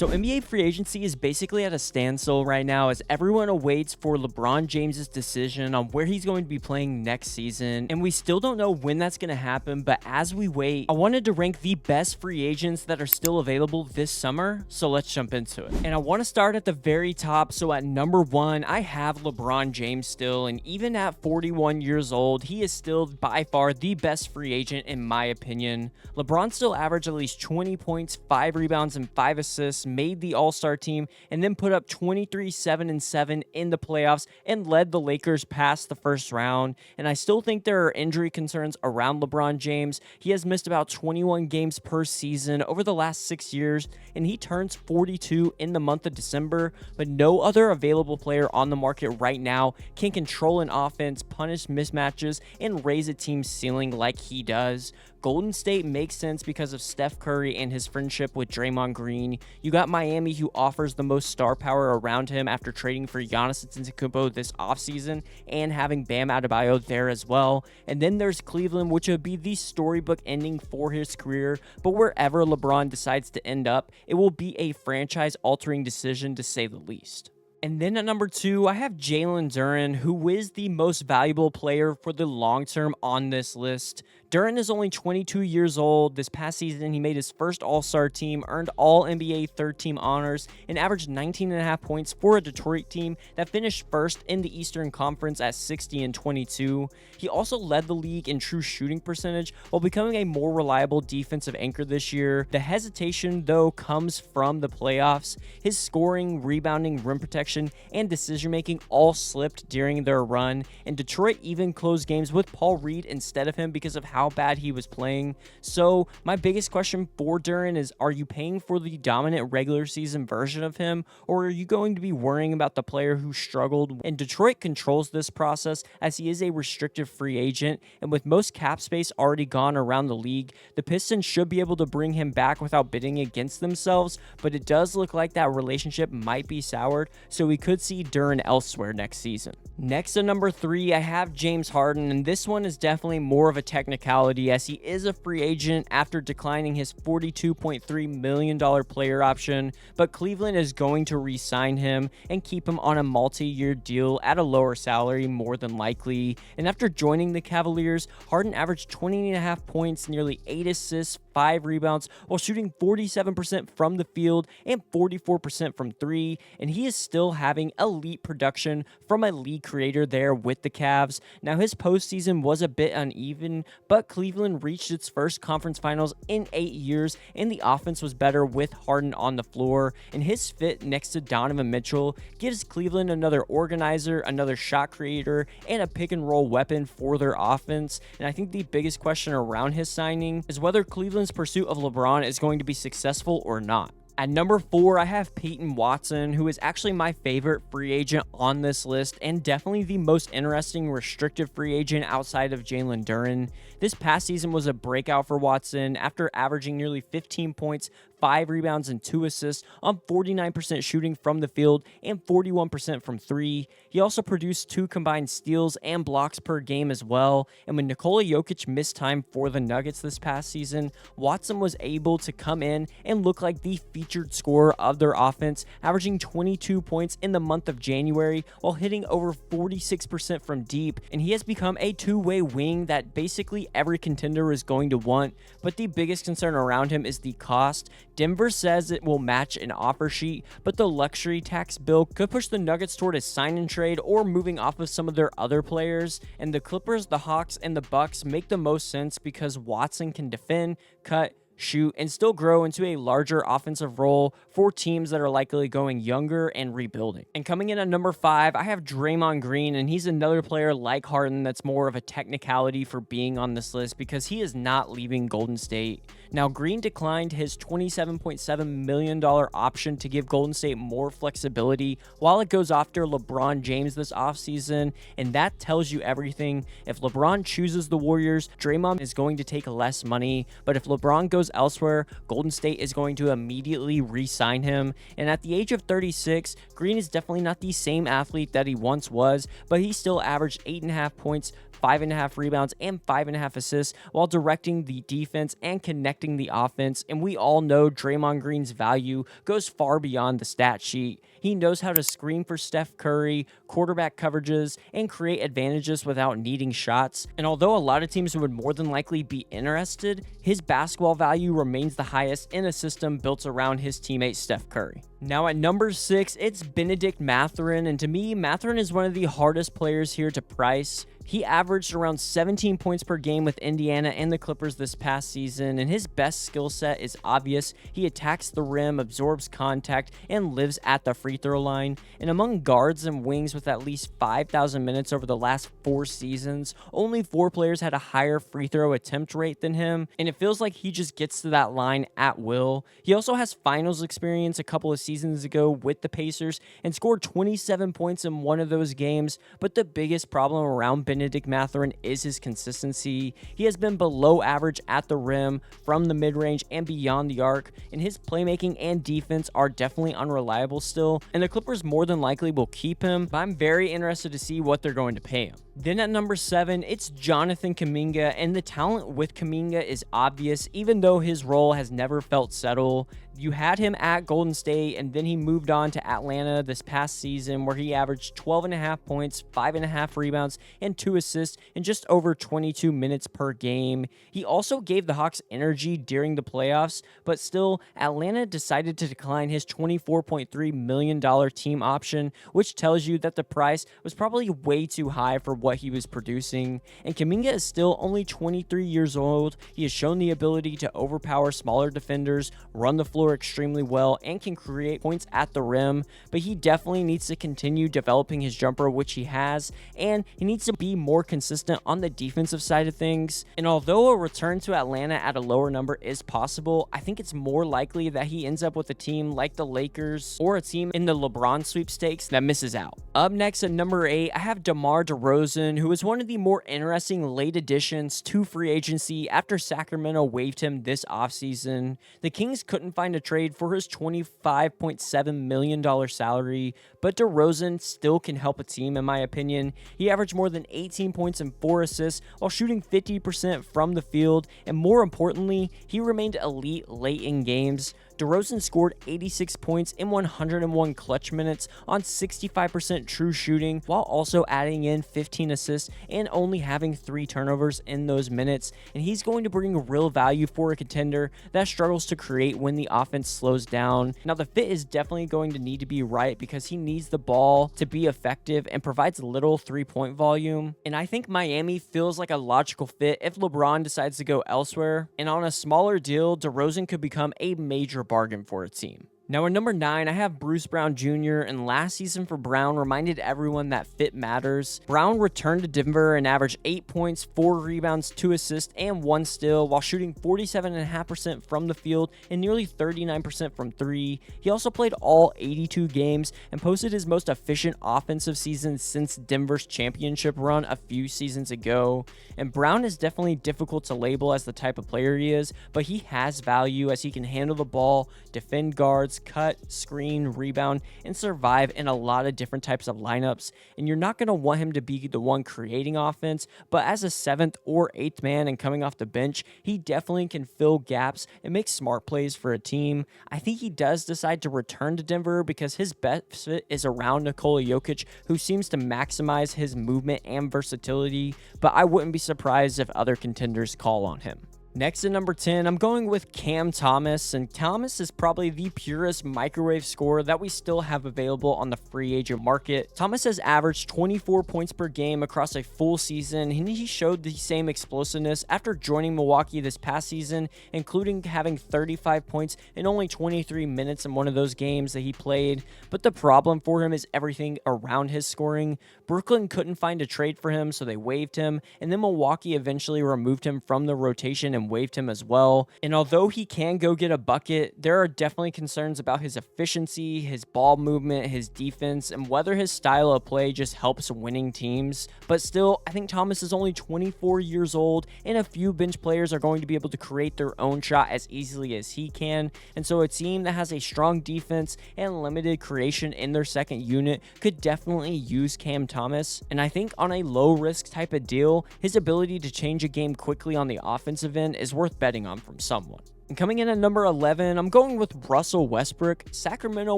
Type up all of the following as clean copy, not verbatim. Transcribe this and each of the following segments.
So NBA free agency is basically at a standstill right now as everyone awaits for LeBron James's decision on where he's going to be playing next season, and we still don't know when that's going to happen. But as we wait, I wanted to rank the best free agents that are still available this summer, so let's jump into it. And I want to start at the very top. So at number 1, I have LeBron James still, and even at 41 years old, he is still by far the best free agent in my opinion. LeBron still averaged at least 20 points, 5 rebounds, and 5 assists, made the All-Star team, and then put up 23, 7, and 7 in the playoffs and led the Lakers past the first round. And I still think there are injury concerns around LeBron James. He has missed about 21 games per season over the last 6 years, and he turns 42 in the month of December, but no other available player on the market right now can control an offense, punish mismatches, and raise a team's ceiling like he does. Golden State makes sense because of Steph Curry and his friendship with Draymond Green. You got Miami, who offers the most star power around him after trading for Giannis Antetokounmpo this offseason and having Bam Adebayo there as well. And then there's Cleveland, which would be the storybook ending for his career. But wherever LeBron decides to end up, it will be a franchise-altering decision to say the least. And then at number 2, I have Jalen Duren, who is the most valuable player for the long term on this list. Duren is only 22 years old. This past season, he made his first All-Star team, earned all NBA third-team honors, and averaged 19.5 points for a Detroit team that finished first in the Eastern Conference at 60-22. He also led the league in true shooting percentage while becoming a more reliable defensive anchor this year. The hesitation, though, comes from the playoffs. His scoring, rebounding, rim protection, and decision-making all slipped during their run, and Detroit even closed games with Paul Reed instead of him because of how bad he was playing. So my biggest question for Duren is, are you paying for the dominant regular season version of him, or are you going to be worrying about the player who struggled? And Detroit controls this process as he is a restricted free agent, and with most cap space already gone around the league, the Pistons should be able to bring him back without bidding against themselves, but it does look like that relationship might be soured, so we could see Duren elsewhere next season. Next at number 3, I have James Harden, and this one is definitely more of a technicality as he is a free agent after declining his $42.3 million player option, but Cleveland is going to re-sign him and keep him on a multi-year deal at a lower salary more than likely. And after joining the Cavaliers, Harden averaged 20.5 points, nearly 8 assists, 5 rebounds, while shooting 47% from the field and 44% from 3, and he is still having elite production from a league creator there with the Cavs. Now his postseason was a bit uneven, but Cleveland reached its first conference finals in 8 years, and the offense was better with Harden on the floor, and his fit next to Donovan Mitchell gives Cleveland another organizer, another shot creator, and a pick and roll weapon for their offense. And I think the biggest question around his signing is whether Cleveland's pursuit of LeBron is going to be successful or not. At number 4, I have Peyton Watson, who is actually my favorite free agent on this list and definitely the most interesting restricted free agent outside of Jalen Duren. This past season was a breakout for Watson after averaging nearly 15 points, 5 rebounds, and 2 assists on 49% shooting from the field and 41% from 3. He also produced 2 combined steals and blocks per game as well. And when Nikola Jokic missed time for the Nuggets this past season, Watson was able to come in and look like the featured scorer of their offense, averaging 22 points in the month of January while hitting over 46% from deep. And he has become a two-way wing that basically every contender is going to want. But the biggest concern around him is the cost. Denver says it will match an offer sheet, but the luxury tax bill could push the Nuggets toward a sign and trade or moving off of some of their other players. And the Clippers, the Hawks, and the Bucks make the most sense because Watson can defend, cut, shoot, and still grow into a larger offensive role for teams that are likely going younger and rebuilding. And coming in at number 5, I have Draymond Green, and he's another player like Harden that's more of a technicality for being on this list because he is not leaving Golden State. Now, Green declined his $27.7 million option to give Golden State more flexibility while it goes after LeBron James this offseason, and that tells you everything. If LeBron chooses the Warriors, Draymond is going to take less money, but if LeBron goes elsewhere, Golden State is going to immediately re-sign him. And at the age of 36, Green is definitely not the same athlete that he once was, but he still averaged 8.5 points, 5.5 rebounds, and 5.5 assists while directing the defense and connecting impacting the offense, and we all know Draymond Green's value goes far beyond the stat sheet. He knows how to screen for Steph Curry, quarterback coverages, and create advantages without needing shots. And although a lot of teams would more than likely be interested, his basketball value remains the highest in a system built around his teammate Steph Curry. Now at number 6, it's Bennedict Mathurin, and to me, Mathurin is one of the hardest players here to price. He averaged around 17 points per game with Indiana and the Clippers this past season, and his best skill set is obvious. He attacks the rim, absorbs contact, and lives at the free throw line. And among guards and wings with at least 5,000 minutes over the last 4 seasons, only 4 players had a higher free throw attempt rate than him, and it feels like he just gets to that line at will. He also has finals experience a couple of seasons ago with the Pacers and scored 27 points in one of those games, but the biggest problem around Bennedict Mathurin is his consistency. He has been below average at the rim, from the mid-range, and beyond the arc, and his playmaking and defense are definitely unreliable still, and the Clippers more than likely will keep him, but I'm very interested to see what they're going to pay him. Then at number 7, it's Jonathan Kuminga, and the talent with Kuminga is obvious, even though his role has never felt settled. You had him at Golden State, and then he moved on to Atlanta this past season, where he averaged 12.5 points, 5.5 rebounds, and 2 assists in just over 22 minutes per game. He also gave the Hawks energy during the playoffs, but still, Atlanta decided to decline his $24.3 million team option, which tells you that the price was probably way too high for what he was producing. And Kuminga is still only 23 years old. He has shown the ability to overpower smaller defenders, run the floor extremely well, and can create points at the rim, but he definitely needs to continue developing his jumper, which he has, and he needs to be more consistent on the defensive side of things. And although a return to Atlanta at a lower number is possible, I think it's more likely that he ends up with a team like the Lakers or a team in the LeBron sweepstakes that misses out. Up next at number 8, I have DeMar DeRozan, who is one of the more interesting late additions to free agency after Sacramento waived him this offseason. The Kings couldn't find a trade for his $25.7 million salary, but DeRozan still can help a team in my opinion. He averaged more than 18 points and 4 assists while shooting 50% from the field, and more importantly, he remained elite late in games. DeRozan scored 86 points in 101 clutch minutes on 65% true shooting, while also adding in 15 assists and only having 3 turnovers in those minutes, and he's going to bring real value for a contender that struggles to create when the offense slows down. Now, the fit is definitely going to need to be right because he needs the ball to be effective and provides little 3-point volume, and I think Miami feels like a logical fit if LeBron decides to go elsewhere, and on a smaller deal, DeRozan could become a major bargain for a team. Now at number 9, I have Bruce Brown Jr., and last season for Brown reminded everyone that fit matters. Brown returned to Denver and averaged 8 points, 4 rebounds, 2 assists, and 1 steal while shooting 47.5% from the field and nearly 39% from 3. He also played all 82 games and posted his most efficient offensive season since Denver's championship run a few seasons ago. And Brown is definitely difficult to label as the type of player he is, but he has value as he can handle the ball, defend guards, cut, screen, rebound, and survive in a lot of different types of lineups. And you're not going to want him to be the one creating offense, but as a 7th or 8th man and coming off the bench, he definitely can fill gaps and make smart plays for a team. I think he does decide to return to Denver because his best fit is around Nikola Jokic, who seems to maximize his movement and versatility, but I wouldn't be surprised if other contenders call on him. Next at number 10, I'm going with Cam Thomas, and Thomas is probably the purest microwave scorer that we still have available on the free agent market. Thomas has averaged 24 points per game across a full season, and he showed the same explosiveness after joining Milwaukee this past season, including having 35 points in only 23 minutes in one of those games that he played. But the problem for him is everything around his scoring. Brooklyn couldn't find a trade for him, so they waived him, and then Milwaukee eventually removed him from the rotation and waived him as well. And although he can go get a bucket, there are definitely concerns about his efficiency, his ball movement, his defense, and whether his style of play just helps winning teams. But still, I think Thomas is only 24 years old, and a few bench players are going to be able to create their own shot as easily as he can. And so a team that has a strong defense and limited creation in their second unit could definitely use Cam Thomas. And I think on a low risk type of deal, his ability to change a game quickly on the offensive end is worth betting on from someone. And coming in at number 11, I'm going with Russell Westbrook. Sacramento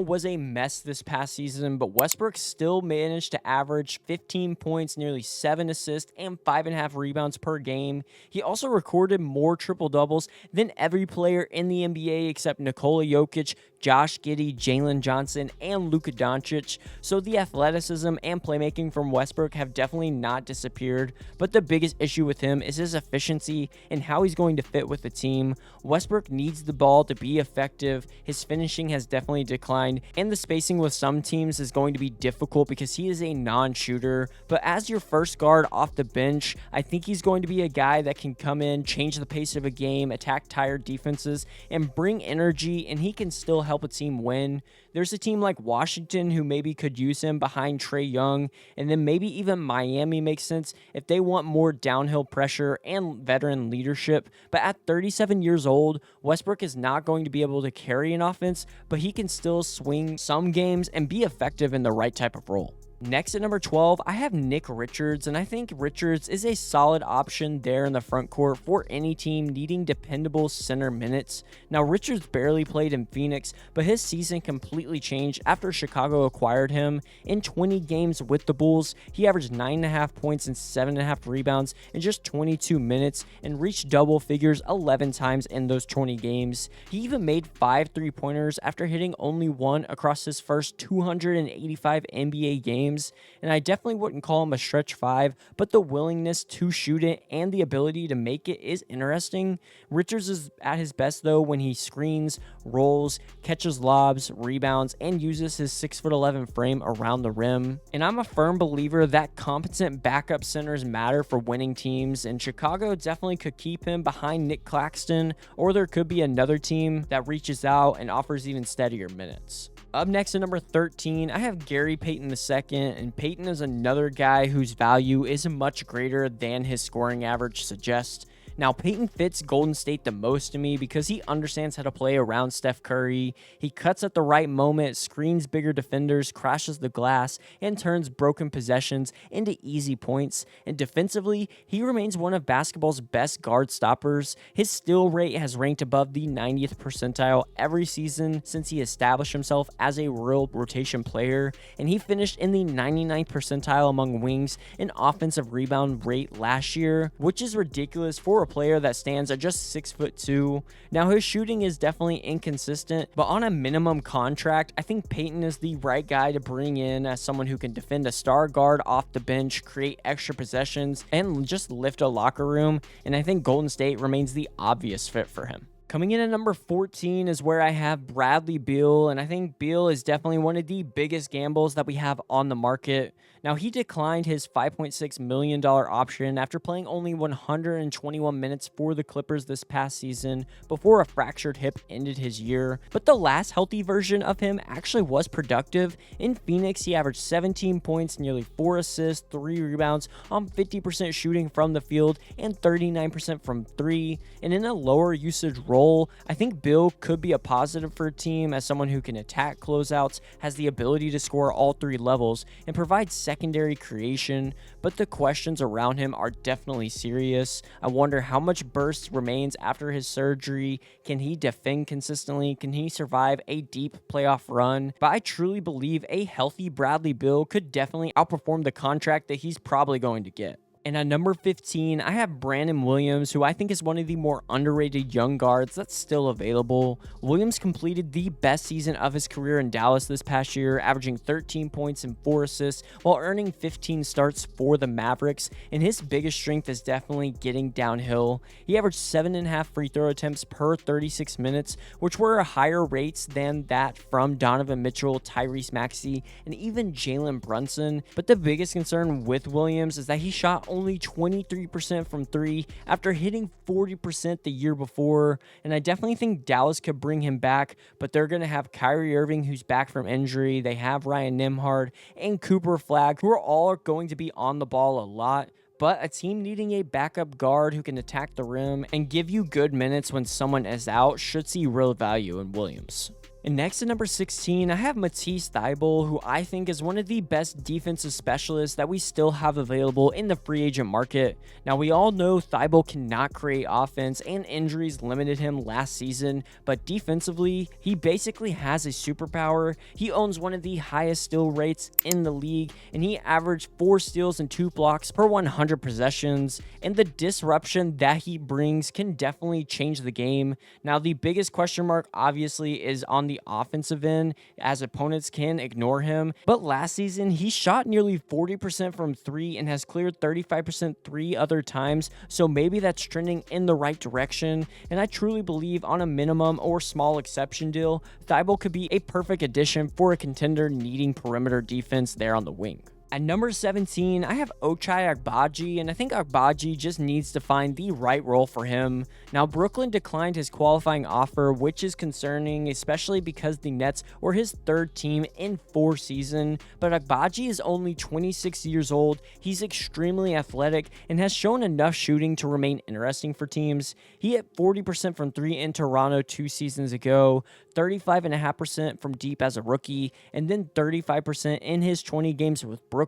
was a mess this past season, but Westbrook still managed to average 15 points, nearly 7 assists, and 5.5 rebounds per game. He also recorded more triple-doubles than every player in the NBA except Nikola Jokic, Josh Giddey, Jalen Johnson, and Luka Doncic. So the athleticism and playmaking from Westbrook have definitely not disappeared, but the biggest issue with him is his efficiency and how he's going to fit with the team. Westbrook needs the ball to be effective. His finishing has definitely declined, and the spacing with some teams is going to be difficult because he is a non-shooter. But as your first guard off the bench, I think he's going to be a guy that can come in, change the pace of a game, attack tired defenses, and bring energy, and he can still help a team win. There's a team like Washington who maybe could use him behind Trae Young, and then maybe even Miami makes sense if they want more downhill pressure and veteran leadership. But at 37 years old, Westbrook is not going to be able to carry an offense, but he can still swing some games and be effective in the right type of role. Next at number 12, I have Nick Richards, and I think Richards is a solid option there in the front court for any team needing dependable center minutes. Now, Richards barely played in Phoenix, but his season completely changed after Chicago acquired him. In 20 games with the Bulls, he averaged 9.5 points and 7.5 rebounds in just 22 minutes and reached double figures 11 times in those 20 games. He even made 5 3-pointers after hitting only one across his first 285 NBA games. And I definitely wouldn't call him a stretch 5, but the willingness to shoot it and the ability to make it is interesting. Richards is at his best though when he screens, rolls, catches lobs, rebounds, and uses his 6'11" frame around the rim. And I'm a firm believer that competent backup centers matter for winning teams, and Chicago definitely could keep him behind Nick Claxton, or there could be another team that reaches out and offers even steadier minutes. Up next at number 13, I have Gary Payton II, and Payton is another guy whose value is much greater than his scoring average suggests. Now, Payton fits Golden State the most to me because he understands how to play around Steph Curry. He cuts at the right moment, screens bigger defenders, crashes the glass, and turns broken possessions into easy points. And defensively, he remains one of basketball's best guard stoppers. His steal rate has ranked above the 90th percentile every season since he established himself as a real rotation player, and he finished in the 99th percentile among wings in offensive rebound rate last year, which is ridiculous for a player that stands at just 6'2". Now, his shooting is definitely inconsistent, but on a minimum contract, I think Payton is the right guy to bring in as someone who can defend a star guard off the bench, create extra possessions, and just lift a locker room, and I think Golden State remains the obvious fit for him. Coming in at number 14 is where I have Bradley Beal, and I think Beal is definitely one of the biggest gambles that we have on the market. Now, he declined his $5.6 million option after playing only 121 minutes for the Clippers this past season before a fractured hip ended his year. But the last healthy version of him actually was productive. In Phoenix, he averaged 17 points, nearly 4 assists, 3 rebounds on 50% shooting from the field and 39% from 3. And in a lower usage role, I think Beal could be a positive for a team as someone who can attack closeouts, has the ability to score all 3 levels, and provide secondary creation, but the questions around him are definitely serious. I wonder how much burst remains after his surgery. Can he defend consistently? Can he survive a deep playoff run? But I truly believe a healthy Bradley Beal could definitely outperform the contract that he's probably going to get. And at number 15, I have Brandon Williams, who I think is one of the more underrated young guards that's still available. Williams completed the best season of his career in Dallas this past year, averaging 13 points and 4 assists while earning 15 starts for the Mavericks, and his biggest strength is definitely getting downhill. He averaged 7.5 free throw attempts per 36 minutes, which were higher rates than that from Donovan Mitchell, Tyrese Maxey, and even Jalen Brunson. But the biggest concern with Williams is that he shot only 23% from 3 after hitting 40% the year before, and I definitely think Dallas could bring him back, but they're going to have Kyrie Irving, who's back from injury. They have Ryan Nembhard and Cooper Flagg, who are all going to be on the ball a lot. But a team needing a backup guard who can attack the rim and give you good minutes when someone is out should see real value in Williams. And next at number 16, I have Matisse Thybulle, who I think is one of the best defensive specialists that we still have available in the free agent market. Now, we all know Thybulle cannot create offense, and injuries limited him last season, but defensively, he basically has a superpower. He owns one of the highest steal rates in the league, and he averaged 4 steals and 2 blocks per 100 possessions, and the disruption that he brings can definitely change the game. Now, the biggest question mark, obviously, is on the offensive end, as opponents can ignore him. But last season, he shot nearly 40% from 3 and has cleared 35% 3 other times, so maybe that's trending in the right direction. And I truly believe on a minimum or small exception deal, Thybulle could be a perfect addition for a contender needing perimeter defense there on the wing. At number 17, I have Ochai Agbaji, and I think Agbaji just needs to find the right role for him. Now, Brooklyn declined his qualifying offer, which is concerning, especially because the Nets were his 3rd team in 4 seasons, but Agbaji is only 26 years old. He's extremely athletic and has shown enough shooting to remain interesting for teams. He hit 40% from 3 in Toronto 2 seasons ago, 35.5% from deep as a rookie, and then 35% in his 20 games with Brooklyn.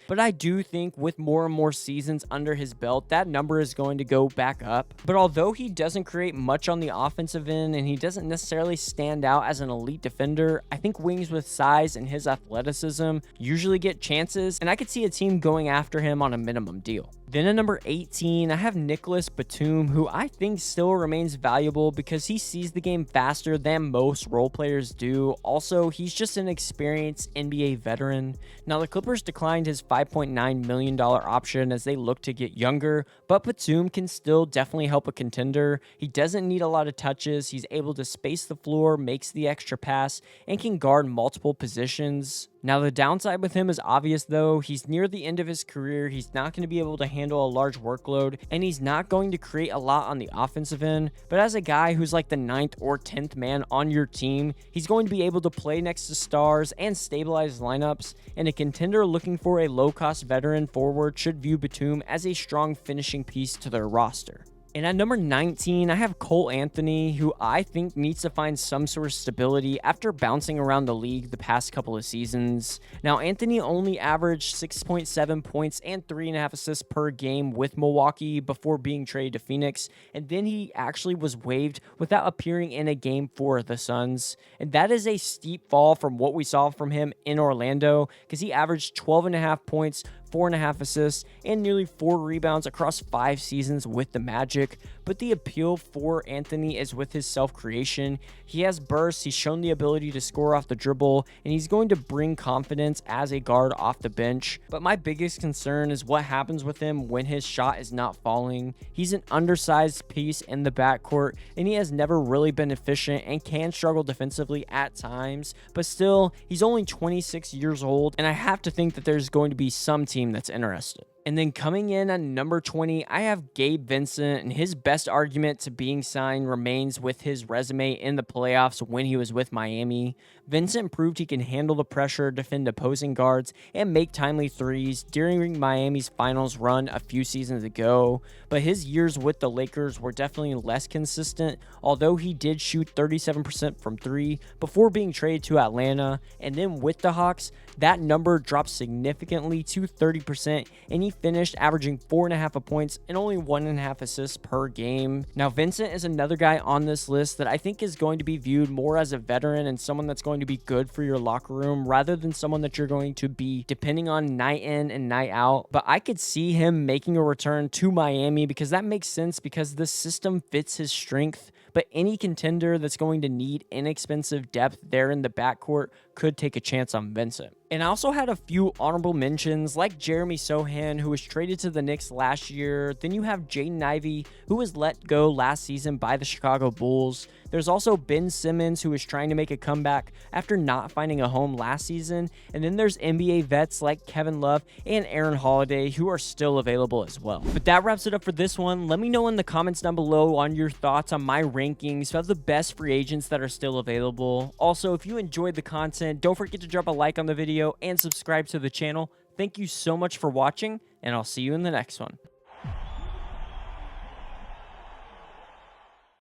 But I do think with more and more seasons under his belt, that number is going to go back up. But although he doesn't create much on the offensive end and he doesn't necessarily stand out as an elite defender, I think wings with size and his athleticism usually get chances, and I could see a team going after him on a minimum deal. Then at number 18, I have Nicolas Batum, who I think still remains valuable because he sees the game faster than most role players do. Also, he's just an experienced NBA veteran. Now, the Clippers declined his $5.9 million option as they look to get younger, but Batum can still definitely help a contender. He doesn't need a lot of touches. He's able to space the floor, makes the extra pass, and can guard multiple positions. Now, the downside with him is obvious though. He's near the end of his career. He's not going to be able to handle a large workload, and he's not going to create a lot on the offensive end. But as a guy who's like the 9th or 10th man on your team, he's going to be able to play next to stars and stabilize lineups, and a contender looking for a low-cost veteran forward should view Batum as a strong finishing piece to their roster. And at number 19, I have Cole Anthony, who I think needs to find some sort of stability after bouncing around the league the past couple of seasons. Now, Anthony only averaged 6.7 points and 3.5 assists per game with Milwaukee before being traded to Phoenix, and then he actually was waived without appearing in a game for the Suns. And that is a steep fall from what we saw from him in Orlando, because he averaged 12.5 points, 4.5 assists, and nearly 4 rebounds across 5 seasons with the Magic. But the appeal for Anthony is with his self-creation. He has bursts, he's shown the ability to score off the dribble, and he's going to bring confidence as a guard off the bench. But my biggest concern is what happens with him when his shot is not falling. He's an undersized piece in the backcourt, and he has never really been efficient and can struggle defensively at times. But still, he's only 26 years old, and I have to think that there's going to be some team that's interested. And then coming in at number 20, I have Gabe Vincent, and his best argument to being signed remains with his resume in the playoffs when he was with Miami. Vincent proved he can handle the pressure, defend opposing guards, and make timely threes during Miami's finals run a few seasons ago. But his years with the Lakers were definitely less consistent, although he did shoot 37% from 3 before being traded to Atlanta. And then with the Hawks, that number dropped significantly to 30%, and he finished averaging 4.5 points and only 1.5 assists per game. Now, Vincent is another guy on this list that I think is going to be viewed more as a veteran and someone that's going to be good for your locker room rather than someone that you're going to be depending on night in and night out. But I could see him making a return to Miami because that makes sense, because the system fits his strength. But any contender that's going to need inexpensive depth there in the backcourt could take a chance on Vincent. And I also had a few honorable mentions like Jeremy Sohan, who was traded to the Knicks last year. Then you have Jaden Ivey, who was let go last season by the Chicago Bulls. There's also Ben Simmons, who is trying to make a comeback after not finding a home last season. And then there's NBA vets like Kevin Love and Aaron Holiday, who are still available as well. But that wraps it up for this one. Let me know in the comments down below on your thoughts on my rankings of the best free agents that are still available. Also, if you enjoyed the content, don't forget to drop a like on the video and subscribe to the channel. Thank you so much for watching, and I'll see you in the next one.